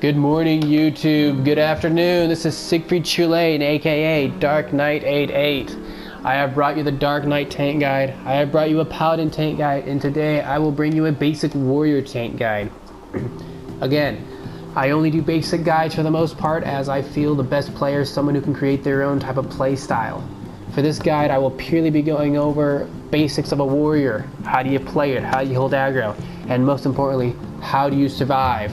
Good morning, YouTube. Good afternoon. This is Siegfried Chulane, aka Dark Knight 88. I have brought you the Dark Knight tank guide. I have brought you a Paladin tank guide, and today I will bring you a basic warrior tank guide. Again, I only do basic guides for the most part, as I feel the best player is someone who can create their own type of play style. For this guide, I will purely be going over basics of a warrior. How do you play it? How do you hold aggro? And most importantly, how do you survive?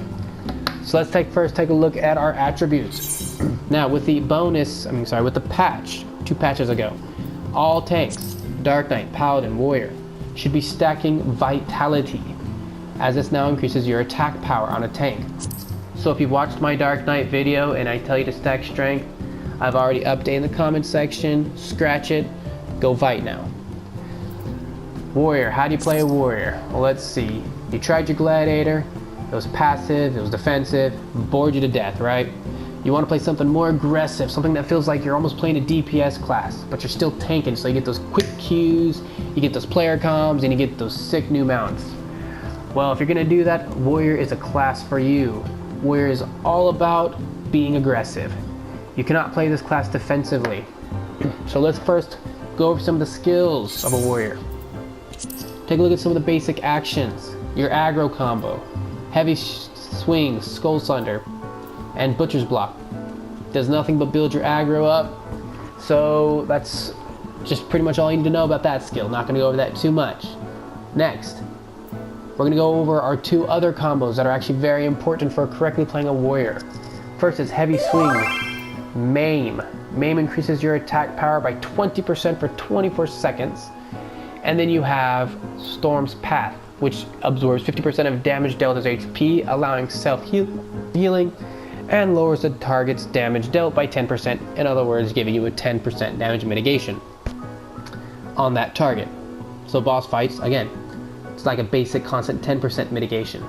So let's first take a look at our attributes. Now with the with the patch, 2 patches ago, all tanks, Dark Knight, Paladin, Warrior, should be stacking Vitality, as this now increases your attack power on a tank. So if you watched my Dark Knight video and I tell you to stack Strength, I've already updated in the comment section. Scratch it, go Vite now. Warrior, how do you play a Warrior? Well, let's see. You tried your Gladiator, it was passive, it was defensive, bored you to death, right? You want to play something more aggressive, something that feels like you're almost playing a DPS class, but you're still tanking, so you get those quick Qs, you get those player comms, and you get those sick new mounts. Well, if you're going to do that, Warrior is a class for you. Warrior is all about being aggressive. You cannot play this class defensively. So let's first go over some of the skills of a Warrior. Take a look at some of the basic actions. Your aggro combo, heavy swing, skull sunder, and butcher's block. Does nothing but build your aggro up. So that's just pretty much all you need to know about that skill. Not going to go over that too much. Next, we're going to go over our 2 other combos that are actually very important for correctly playing a Warrior. First is heavy swing. Maim. Maim increases your attack power by 20% for 24 seconds. And then you have Storm's Path, which absorbs 50% of damage dealt as HP, allowing self-healing, and lowers the target's damage dealt by 10%. In other words, giving you a 10% damage mitigation on that target. So boss fights, again, it's like a basic constant 10% mitigation.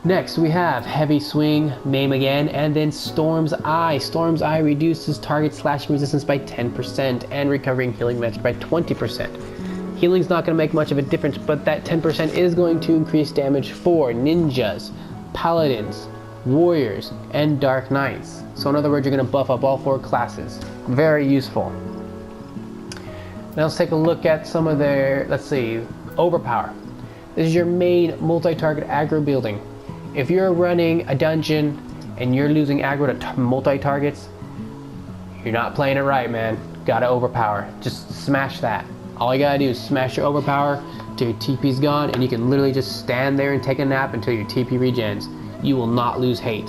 Next, we have Heavy Swing, Maim again, and then Storm's Eye. Storm's Eye reduces target slashing resistance by 10% and recovering healing match by 20%. Healing's not going to make much of a difference, but that 10% is going to increase damage for ninjas, paladins, warriors, and dark knights. So in other words, you're going to buff up all 4 classes. Very useful. Now let's take a look at some of their, Overpower. This is your main multi-target aggro building. If you're running a dungeon and you're losing aggro to multi-targets, you're not playing it right, man. Gotta overpower. Just smash that. All you gotta do is smash your overpower till your TP's gone, and you can literally just stand there and take a nap until your TP regens. You will not lose hate.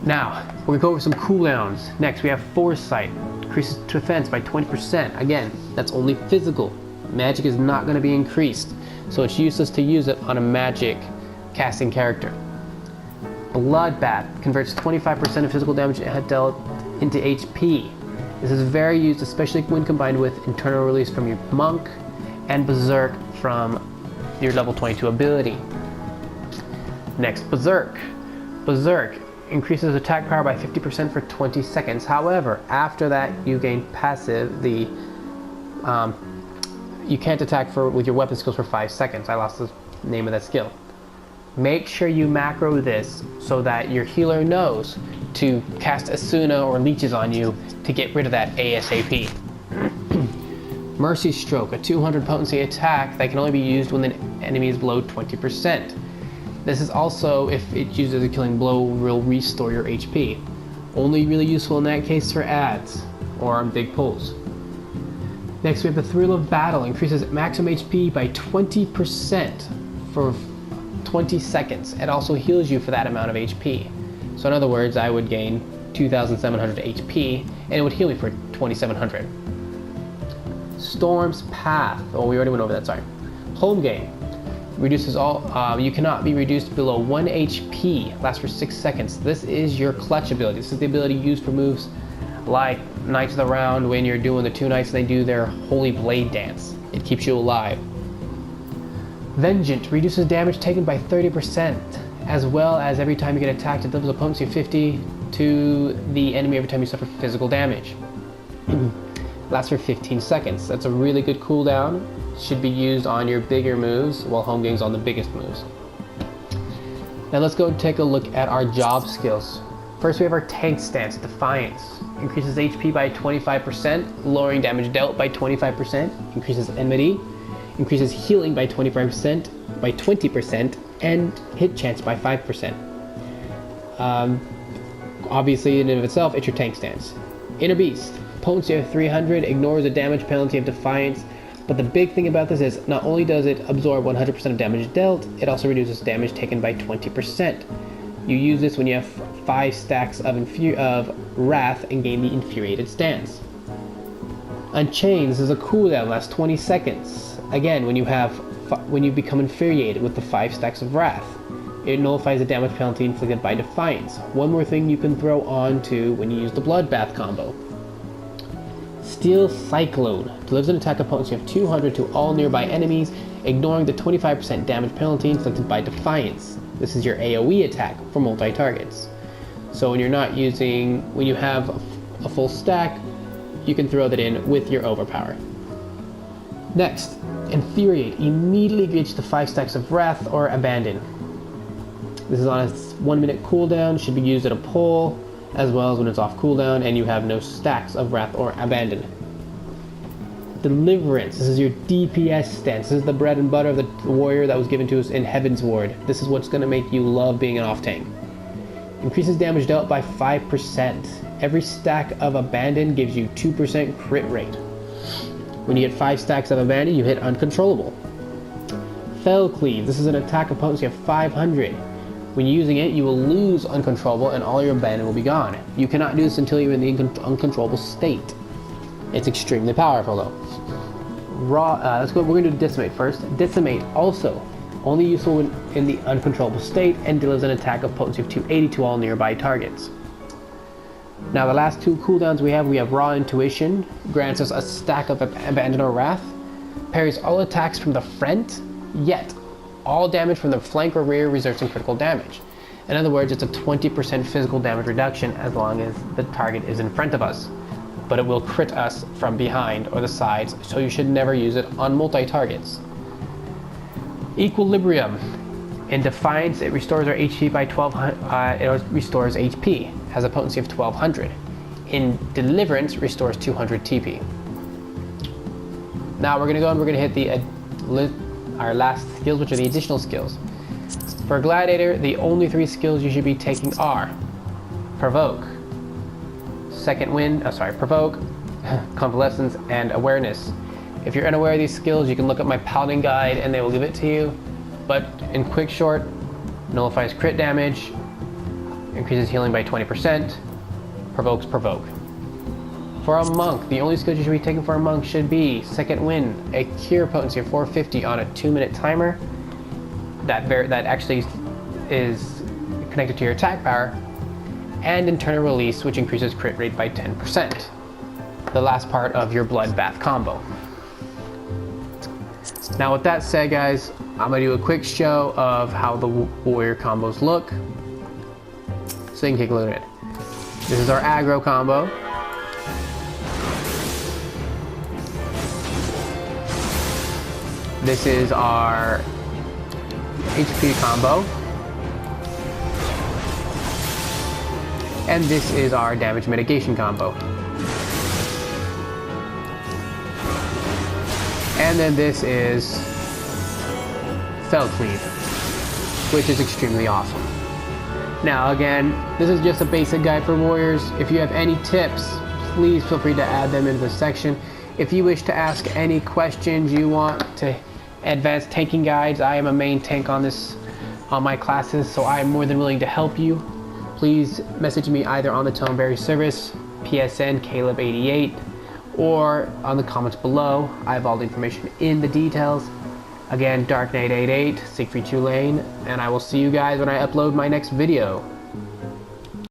Now, we're gonna go over some cooldowns. Next, we have Foresight. Increases defense by 20%. Again, that's only physical. Magic is not gonna be increased, so it's useless to use it on a magic casting character. Bloodbath converts 25% of physical damage dealt into HP. This is very used, especially when combined with internal release from your monk and berserk from your level 22 ability. Next, berserk. Berserk increases attack power by 50% for 20 seconds. However, after that you gain passive. You can't attack with your weapon skills for 5 seconds. I lost the name of that skill. Make sure you macro this so that your healer knows to cast Asuna or leeches on you to get rid of that ASAP. Mercy Stroke, a 200 potency attack that can only be used when the enemy is below 20%. This is also, if it uses a killing blow, will restore your HP. Only really useful in that case for ads or on big pulls. Next we have the Thrill of Battle, increases maximum HP by 20% for 20 seconds. It also heals you for that amount of HP. So in other words, I would gain 2,700 HP and it would heal me for 2,700. Storm's Path. Oh, we already went over that, sorry. Home game. Reduces all, you cannot be reduced below 1 HP. Lasts for 6 seconds. This is your clutch ability. This is the ability used for moves like Knights of the Round when you're doing the 2 knights and they do their Holy Blade dance. It keeps you alive. Vengeance reduces damage taken by 30%, as well as every time you get attacked, it delivers a potency of 50 to the enemy every time you suffer physical damage. Lasts for 15 seconds. That's a really good cooldown. Should be used on your bigger moves, while home game's on the biggest moves. Now let's go and take a look at our job skills. First we have our tank stance, Defiance. Increases HP by 25%, lowering damage dealt by 25%, increases enmity, increases healing by 20%, and hit chance by 5%. Obviously in and of itself, it's your tank stance. Inner Beast, potency of 300, ignores the damage penalty of Defiance, but the big thing about this is not only does it absorb 100% of damage dealt, it also reduces damage taken by 20%. You use this when you have 5 stacks of Wrath and gain the Infuriated stance. Unchained, this is a cooldown, lasts 20 seconds. Again, when you become infuriated with the 5 stacks of Wrath, it nullifies the damage penalty inflicted by Defiance. One more thing you can throw on to when you use the Bloodbath combo. Steel Cyclone delivers an attack of potency of 200 to all nearby enemies, ignoring the 25% damage penalty inflicted by Defiance. This is your AoE attack for multi-targets. So when you have a full stack, you can throw that in with your overpower. Next, Infuriate immediately gets the 5 stacks of Wrath or Abandon. This is on a 1 minute cooldown, should be used at a pull, as well as when it's off cooldown and you have no stacks of Wrath or Abandon. Deliverance, this is your DPS stance. This is the bread and butter of the warrior that was given to us in Heaven's Ward. This is what's going to make you love being an off tank. Increases damage dealt by 5%. Every stack of Abandon gives you 2% crit rate. When you get 5 stacks of Abandon, you hit Uncontrollable. Fell Cleave, this is an attack of potency of 500. When using it, you will lose Uncontrollable and all your Abandon will be gone. You cannot do this until you're in the uncontrollable state. It's extremely powerful though. We're going to do Decimate first. Decimate also only useful in the uncontrollable state and delivers an attack of potency of 280 to all nearby targets. Now the last 2 cooldowns we have Raw Intuition, grants us a stack of Abandon or Wrath, parries all attacks from the front, yet all damage from the flank or rear results in critical damage. In other words, it's a 20% physical damage reduction as long as the target is in front of us, but it will crit us from behind or the sides, so you should never use it on multi-targets. Equilibrium. In Defiance, it restores our HP by 1200. It restores HP, has a potency of 1200. In Deliverance, restores 200 TP. Now we're gonna hit our last skills, which are the additional skills. For Gladiator, the only 3 skills you should be taking are Provoke, Provoke, Convalescence, and Awareness. If you're unaware of these skills, you can look up my Paladin guide and they will give it to you. But in quick short, nullifies crit damage, increases healing by 20%, provokes Provoke. For a Monk, the only skills you should be taking for a Monk should be Second Wind, a cure potency of 450 on a 2-minute timer. That actually is connected to your attack power, and Internal Release, which increases crit rate by 10%. The last part of your Bloodbath combo. Now with that said, guys, I'm going to do a quick show of how the warrior combos look, so you can take a look at it. This is our aggro combo. This is our HP combo. And this is our damage mitigation combo. And then this is Fell Cleave, which is extremely awesome. Now again, this is just a basic guide for warriors. If you have any tips, please feel free to add them into the section. If you wish to ask any questions, you want to advanced tanking guides, I am a main tank on my classes, so I am more than willing to help you. Please message me either on the Tonberry service, PSN Caleb88, or on the comments below. I have all the information in the details. Again, Dark Knight 88, Siegfried Tulane, and I will see you guys when I upload my next video.